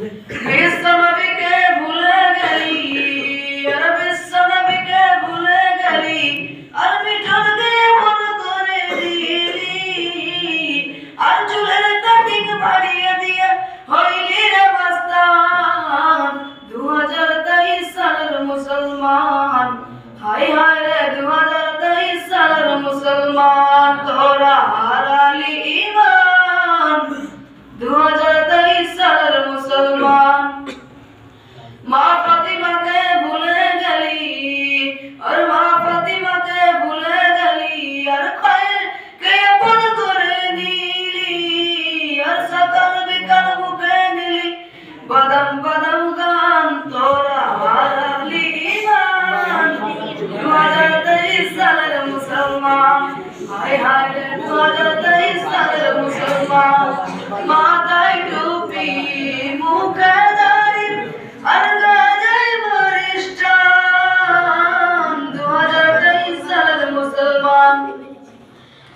বিশ্ব নবীকে ভুলে গেলি, আর বিশ্ব নবীকে ভুলে গেলি, আর মিঠুন দিয়ে মন করে দিলি, আর চুলের কাটিং বাড়িয়ে দিয়ে হইলি রে মাস্তান। 2023 সালের মুসলমান, হায় হায় রে 2023 সালের মুসলমান, তোরা হারালি ঈমান। 2023 সালের মুসলমান, মা ফাতিমাকে ভুলে গেলি, আর মা ফাতিমাকে ভুলে গেলি, আর খায়রকে আপন করে নিলি, আর সকাল বিকাল মুখে নিলি বাদাম বাদাম গান, তোরা হারালি ঈমান। 2023 সালের মুসলমান, হায় হায় রে 2023 সালের মুসলমান, মাথায় টুপি মুখে দাড়ি আর গাজায় বরিষ্ঠান। 2023 সালের মুসলমান,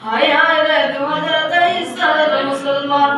হায় হায় রে 2023 সালের মুসলমান।